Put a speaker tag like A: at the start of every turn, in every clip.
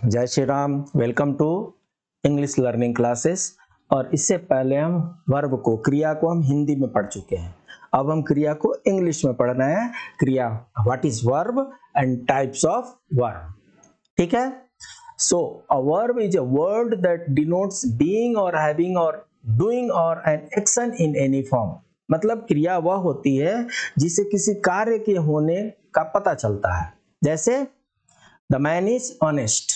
A: जय Shri Ram. Welcome to English learning classes. और इससे पहले हम वर्ब को, क्रिया को हम हिंदी में पढ़ चुके हैं। अब हम क्रिया को इंग्लिश में पढ़ रहे हैं। क्रिया, what is verb and types of verb. ठीक है। So a verb is a word that denotes being or having or doing or an action in any form. मतलब क्रिया वह होती है जिससे किसी कार्य के होने का पता चलता है। जैसे the man is honest,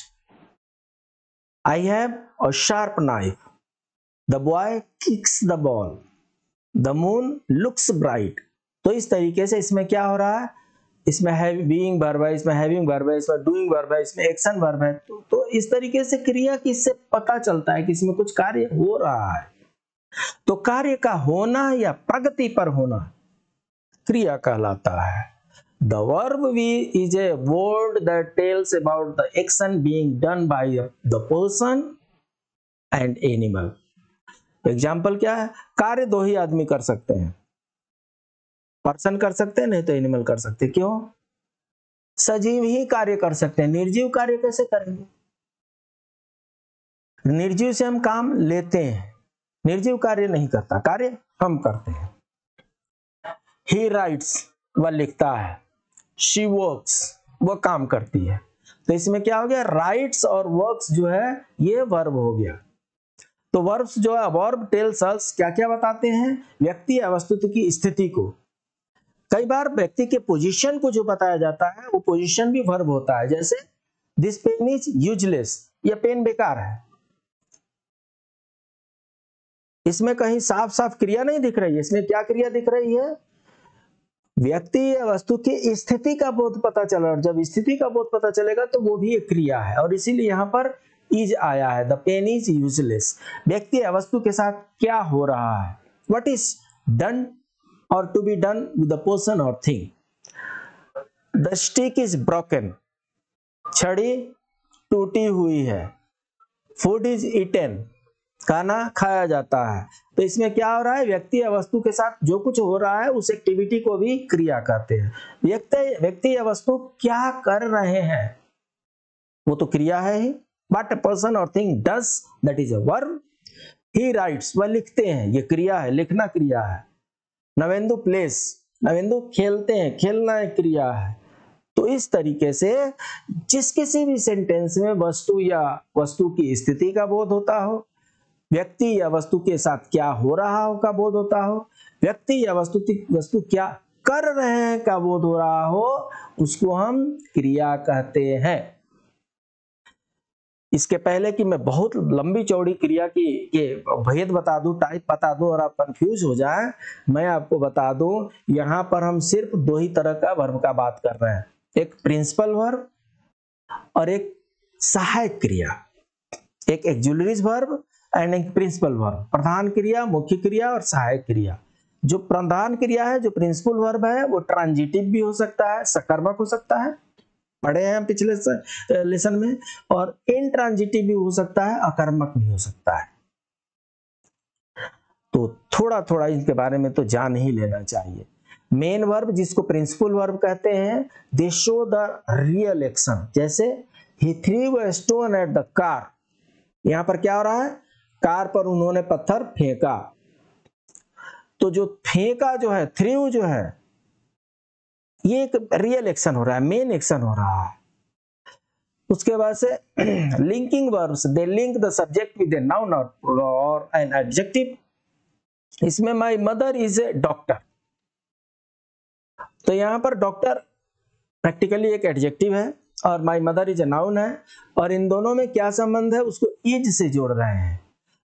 A: I have a sharp knife. The boy kicks the ball. The moon looks bright. तो इस तरीके से इसमें क्या हो रहा है, इसमें बीइंग वर्ब है, इसमें हैविंग वर्ब है, इसमें डूइंग वर्ब है, इसमें एक्शन वर्ब है। तो इस तरीके से क्रिया की इससे पता चलता है कि इसमें कुछ कार्य हो रहा है। तो कार्य का होना या प्रगति पर होना क्रिया कहलाता है। The verb is a word that tells about the action being done by the person and animal. Example क्या है? कार्य दो ही आदमी कर सकते हैं, पर्सन कर सकते हैं, नहीं तो एनिमल कर सकते हैं। क्यों? सजीव ही कार्य कर सकते हैं, निर्जीव कार्य कैसे करेंगे? निर्जीव से हम काम लेते हैं, निर्जीव कार्य नहीं करता, कार्य हम करते हैं। He writes, वह लिखता है। She works, वह काम करती है। तो इसमें क्या हो गया? राइट्स और वर्क्स जो है ये वर्ब हो गया। तो वर्ब्स जो है, वर्ब टेल्स अस, क्या क्या बताते हैं? व्यक्ति या वस्तु की स्थिति को। कई बार व्यक्ति के पोजीशन को जो बताया जाता है वो पोजीशन भी वर्ब होता है। जैसे दिस पेन इज यूजलेस, यह पेन बेकार है। इसमें कहीं साफ साफ क्रिया नहीं दिख रही है, इसमें क्या क्रिया दिख रही है? व्यक्ति या वस्तु की स्थिति का बोध पता चला, और जब स्थिति का बोध पता चलेगा तो वो भी एक क्रिया है। और इसीलिए यहाँ पर इज आया है। द पेन इज यूजलेस, व्यक्ति या वस्तु के साथ क्या हो रहा है। What is done or to be done with the person or thing. The stick is broken, छड़ी टूटी हुई है। फूड इज ईटेन, खाना खाया जाता है। तो इसमें क्या हो रहा है? व्यक्ति या वस्तु के साथ जो कुछ हो रहा है उस एक्टिविटी को भी क्रिया कहते हैं। व्यक्ति या वस्तु क्या कर रहे हैं वो तो क्रिया है ही। But person or thing does, that is a verb. He rights, वह लिखते हैं, ये क्रिया है, लिखना क्रिया है। नवेंदु प्लेस, नवेंदु खेलते हैं, खेलना एक क्रिया है। तो इस तरीके से जिस किसी भी सेंटेंस में वस्तु या वस्तु की स्थिति का बोध होता हो, व्यक्ति या वस्तु के साथ क्या हो रहा हो का बोध होता हो, व्यक्ति या वस्तु क्या कर रहे हैं का बोध हो रहा हो, उसको हम क्रिया कहते हैं। इसके पहले कि मैं बहुत लंबी चौड़ी क्रिया की के भेद बता दूं, टाइप बता दूं और आप कंफ्यूज हो जाए, मैं आपको बता दूं यहाँ पर हम सिर्फ दो ही तरह का वर्ब का बात कर रहे हैं। एक प्रिंसिपल वर्ब और एक सहायक क्रिया। एक एक्जुलरीज वर्ब एंड एक प्रिंसिपल वर्ब। प्रधान क्रिया, मुख्य क्रिया और सहायक क्रिया। जो प्रधान क्रिया है, जो प्रिंसिपल वर्ब है, वो ट्रांजिटिव भी हो सकता है, सकर्मक हो सकता है, पढ़े हैं पिछले लेसन में। और इंट्रांजिटिव भी हो सकता है, अकर्मक भी हो सकता है। तो थोड़ा थोड़ा इनके बारे में तो जान ही लेना चाहिए। मेन वर्ब जिसको प्रिंसिपल वर्ब कहते हैं, they show the real action. जैसे he threw a stone at the car, यहां पर क्या हो रहा है? कार पर उन्होंने पत्थर फेंका। तो जो फेंका जो है, थ्रू जो है, ये एक रियल एक्शन हो रहा है, मेन एक्शन हो रहा है। उसके बाद से linking verbs, they link the subject with a noun और एन एडजेक्टिव। इसमें my mother is a doctor, तो यहां पर डॉक्टर प्रैक्टिकली एक एडजेक्टिव है और my mother is a noun है। और इन दोनों में क्या संबंध है? उसको इज से जोड़ रहे हैं।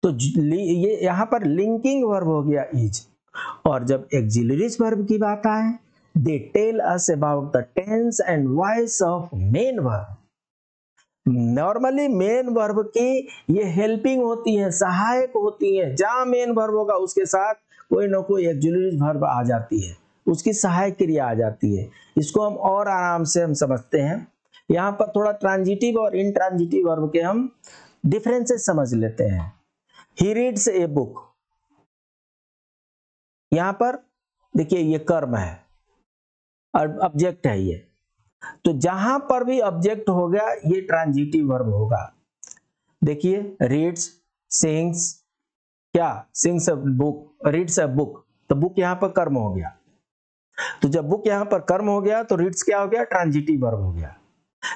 A: तो ये यहाँ पर लिंकिंग वर्ब हो गया इज। और जब एक्सिलरीज वर्ब की बात आए, they tell us about the tense and voice of main verb. Normally main verb की ये हेल्पिंग होती है, सहायक होती है। जहां मेन वर्ब होगा उसके साथ कोई ना कोई एक्सिलरीज वर्ब आ जाती है, उसकी सहायक क्रिया आ जाती है। इसको हम और आराम से हम समझते हैं। यहाँ पर थोड़ा ट्रांजिटिव और इंट्रांजिटिव वर्ब के हम डिफरेंसेस समझ लेते हैं। He reads a book, यहां पर देखिए ये कर्म है और ऑब्जेक्ट है ये। तो जहां पर भी ऑब्जेक्ट हो गया ये ट्रांजिटिव वर्ब होगा। देखिए रीड्स, सिंग्स, क्या sings a book, reads a book, तो बुक यहाँ पर कर्म हो गया। तो जब बुक यहाँ पर कर्म हो गया तो रीड्स क्या हो गया, ट्रांजिटिव वर्ब हो गया।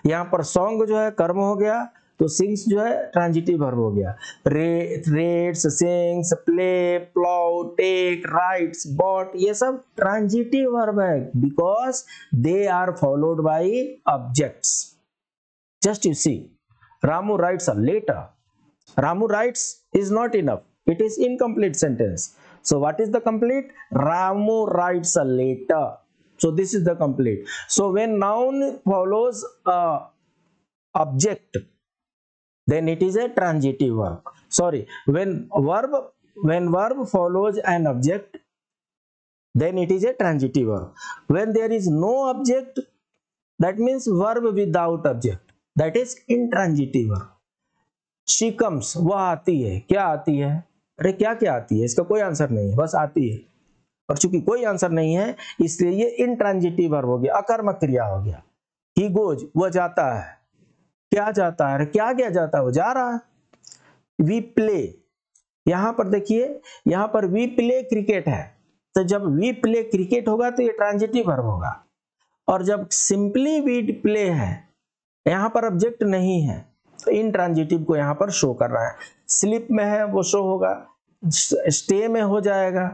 A: यहाँ पर सॉन्ग जो है कर्म हो गया तो सिंग्स जो है ट्रांजिटिव वर्ब हो गया। Reads, sings, play, plough, take, writes, bought, ये सब ट्रांजिटिव वर्ब है because they are followed by objects. Just you see, Ramu writes a letter, Ramu writes is not enough. It is incomplete sentence. So what is the complete? Ramu writes a letter. So this is the complete. So when noun follows a object, then it is a transitive verb. Sorry, when verb follows an object, then it is a transitive verb. When there is no object, that means verb without object. That is intransitive verb. She comes, वह आती है, क्या आती है? अरे क्या क्या आती है, इसका कोई आंसर नहीं है, बस आती है। और चूंकि कोई आंसर नहीं है इसलिए ये इंट्रांजिटिव वर्ब हो गया, अकर्मक क्रिया हो गया। ही गोज, वह जाता है, क्या जाता है? अरे क्या क्या जाता है, वो जा रहा है। वी प्ले, यहां पर देखिए, यहां पर वी प्ले क्रिकेट है, तो जब वी प्ले क्रिकेट होगा तो ये ट्रांजिटिव वर्ब होगा। और जब सिंपली वी प्ले है, यहां पर ऑब्जेक्ट नहीं है, तो इंट्रांजिटिव को यहां पर शो कर रहा है। स्लिप में है वो शो होगा, स्टे में हो जाएगा।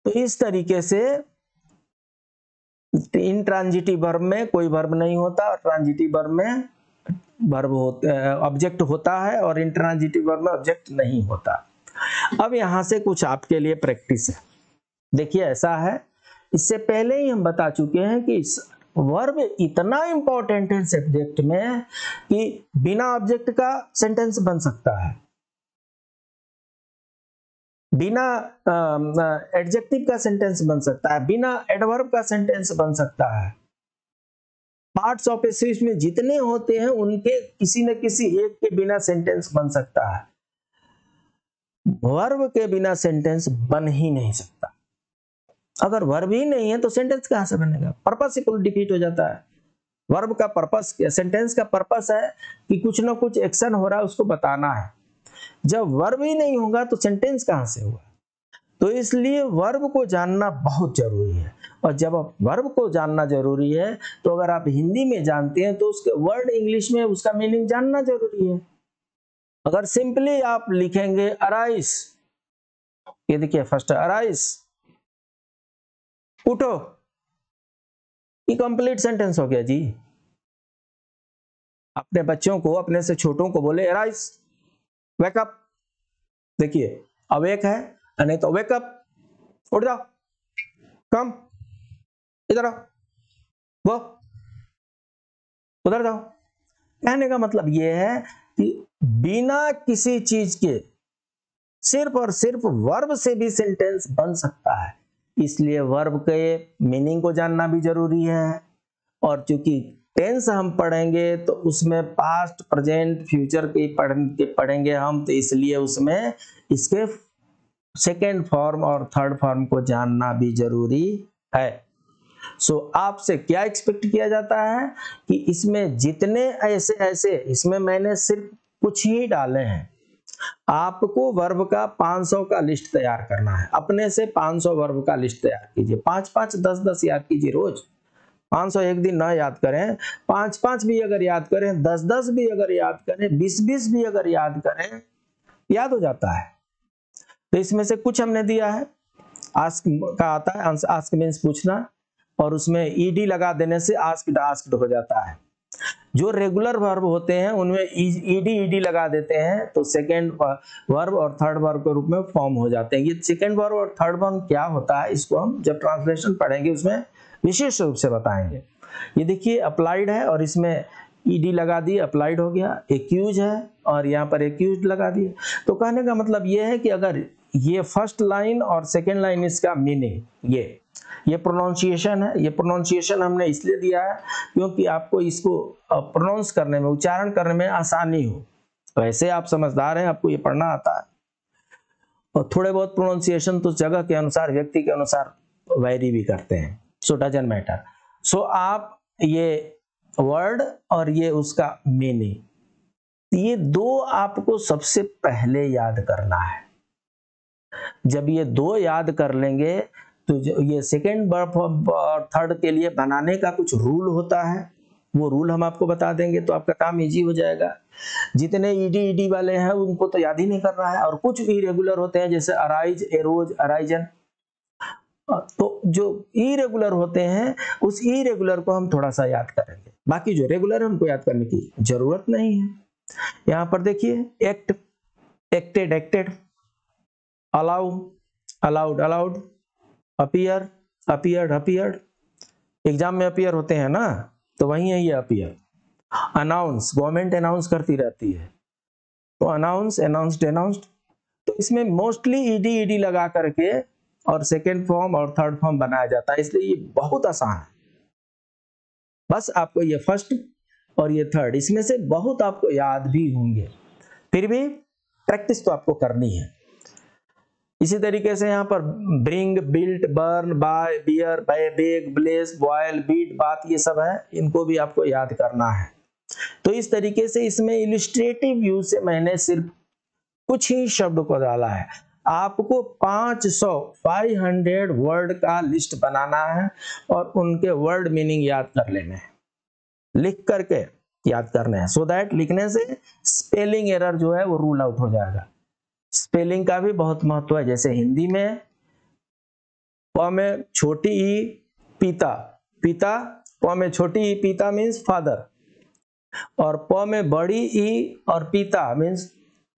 A: तो इस तरीके से इंट्रांजिटिव वर्ब में कोई वर्ब नहीं होता और ट्रांजिटिव वर्ब में वर्ब ऑब्जेक्ट होता है और इंट्रांजिटिव वर्ब में ऑब्जेक्ट नहीं होता। अब यहां से कुछ आपके लिए प्रैक्टिस है। देखिए ऐसा है, इससे पहले ही हम बता चुके हैं कि वर्ब इतना इंपॉर्टेंट है सब्जेक्ट में कि बिना ऑब्जेक्ट का सेंटेंस बन सकता है, बिना एडजेक्टिव का सेंटेंस बन सकता है, बिना एडवर्ब का सेंटेंस बन सकता है। पार्ट्स ऑफ ए स्पीच में जितने होते हैं उनके किसी न किसी एक के बिना सेंटेंस बन सकता है। वर्ब के बिना सेंटेंस बन ही नहीं सकता। अगर वर्ब ही नहीं है तो सेंटेंस कहां से बनेगा? पर्पस ही डिफीट हो जाता है। वर्ब का पर्पस, सेंटेंस का पर्पस है कि कुछ ना कुछ एक्शन हो रहा है उसको बताना है। जब वर्ब ही नहीं होगा तो सेंटेंस कहां से होगा? तो इसलिए वर्ब को जानना बहुत जरूरी है। और जब आप वर्ब को जानना जरूरी है तो अगर आप हिंदी में जानते हैं तो उसके वर्ड इंग्लिश में उसका मीनिंग जानना जरूरी है। अगर सिंपली आप लिखेंगे अराइज, ये देखिए फर्स्ट अराइज, उठो, ये कंप्लीट सेंटेंस हो गया जी। अपने बच्चों को, अपने से छोटों को बोले अराइज, वेकअप, देखिए अवेक है, नहीं तो वेकअप, उठ जाओ, कम, इधर आओ, वो उधर जाओ। कहने का मतलब यह है कि बिना किसी चीज के सिर्फ और सिर्फ वर्ब से भी सेंटेंस बन सकता है। इसलिए वर्ब के मीनिंग को जानना भी जरूरी है। और चूंकि टेंस हम पढ़ेंगे तो उसमें पास्ट, प्रेजेंट, फ्यूचर के पढ़ेंगे हम, तो इसलिए उसमें इसके सेकेंड फॉर्म और थर्ड फॉर्म को जानना भी जरूरी है। सो आपसे क्या एक्सपेक्ट किया जाता है कि इसमें जितने ऐसे इसमें मैंने सिर्फ कुछ ही डाले हैं। आपको वर्ब का 500 का लिस्ट तैयार करना है। अपने से 500 वर्ब का लिस्ट तैयार कीजिए। 5-5, 10-10 याद कीजिए रोज। 500 एक दिन ना याद करें, 5-5 भी अगर याद करें, 10-10 भी अगर याद करें, 20-20 भी अगर याद करें, याद हो जाता है। तो इसमें से कुछ हमने दिया है। आस्क का आता है, आस्क मींस पूछना, और उसमें ईडी लगा देने से आस्क्ड हो जाता है। जो रेगुलर वर्ब होते हैं उनमें ईडी लगा देते हैं तो सेकेंड वर्ब और थर्ड वर्ब के रूप में फॉर्म हो जाते हैं। ये सेकेंड वर्ब और थर्ड वर्ब क्या होता है इसको हम जब ट्रांसलेशन पढ़ेंगे उसमें विशेष रूप से बताएंगे। ये देखिए अप्लाइड है और इसमें ईडी लगा दी, अप्लाइड हो गया। एक्यूज है और यहाँ पर एक्यूज लगा दिए। तो कहने का मतलब ये है कि अगर ये फर्स्ट लाइन और सेकेंड लाइन इसका मीनिंग ये प्रोनाउंसिएशन है। ये प्रोनाउंसिएशन हमने इसलिए दिया है क्योंकि आपको इसको प्रोनाउंस करने में, उच्चारण करने में आसानी हो। वैसे आप समझदार हैं, आपको ये पढ़ना आता है, और थोड़े बहुत प्रोनाउंसिएशन तो जगह के अनुसार, व्यक्ति के अनुसार वेरी भी करते हैं। सो डजंट मैटर। सो आप ये वर्ड और ये उसका मीनिंग, ये दो आपको सबसे पहले याद करना है। जब ये दो याद कर लेंगे तो ये सेकेंड वर्ब और थर्ड के लिए बनाने का कुछ रूल होता है, वो रूल हम आपको बता देंगे तो आपका काम इजी हो जाएगा। जितने ईडी वाले हैं उनको तो याद ही नहीं करना है, और कुछ इरेगुलर होते हैं जैसे अराइज, एरोज, अराइजन, तो जो इरेगुलर होते हैं उस इरेगुलर को हम थोड़ा सा याद करेंगे, बाकी जो रेगुलर है उनको याद करने की जरूरत नहीं है। यहाँ पर देखिए act, acted, acted, allow, allowed, allowed, appear, appeared, appeared, exam में अपीयर होते हैं ना, तो वही है ये अपीयर। अनाउंस, गवर्नमेंट अनाउंस करती रहती है, तो अनाउंस, अनाउंस्ड, अनाउंस्ड, तो इसमें मोस्टली ईडी लगा करके और सेकेंड फॉर्म और थर्ड फॉर्म बनाया जाता है, इसलिए ये बहुत आसान है। बस आपको ये फर्स्ट और ये थर्ड, इसमें से बहुत आपको याद भी होंगे, फिर भी प्रैक्टिस तो आपको करनी है। इसी तरीके से यहाँ पर bring, built, burn, buy, bear, bake, bless, boil, beat, bat, ये सब है, इनको भी आपको याद करना है। तो इस तरीके से इसमें इलिस्ट्रेटिव व्यू से मैंने सिर्फ कुछ ही शब्द को डाला है। आपको 500 वर्ड का लिस्ट बनाना है और उनके वर्ड मीनिंग याद कर लेने हैं, लिख करके याद करने हैं, सो दैट लिखने से स्पेलिंग एरर जो है वो रूल आउट हो जाएगा। स्पेलिंग का भी बहुत महत्व है, जैसे हिंदी में प में छोटी ई पीता, पीता, प में छोटी ई पीता मीन्स फादर, और प में बड़ी ई और पीता मीन्स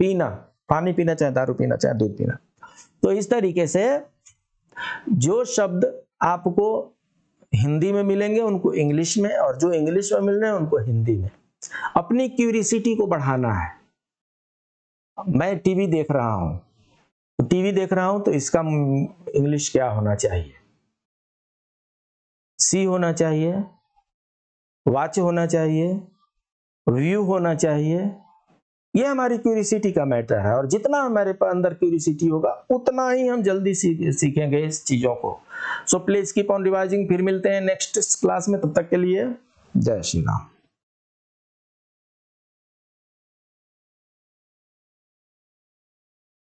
A: पीना, पानी पीना, चाहे दारू पीना, चाहे दूध पीना। तो इस तरीके से जो शब्द आपको हिंदी में मिलेंगे उनको इंग्लिश में, और जो इंग्लिश में मिल रहे हैं उनको हिंदी में। अपनी क्यूरियोसिटी को बढ़ाना है। मैं टीवी देख रहा हूं, टीवी देख रहा हूं तो इसका इंग्लिश क्या होना चाहिए? सी होना चाहिए, वॉच होना चाहिए, व्यू होना चाहिए। ये हमारी क्यूरियोसिटी का मैटर है, और जितना हमारे पास अंदर क्यूरियोसिटी होगा उतना ही हम जल्दी सीखेंगे इस चीजों को। So please keep on revising. फिर मिलते हैं नेक्स्ट क्लास में, तब तक के लिए जय श्री राम।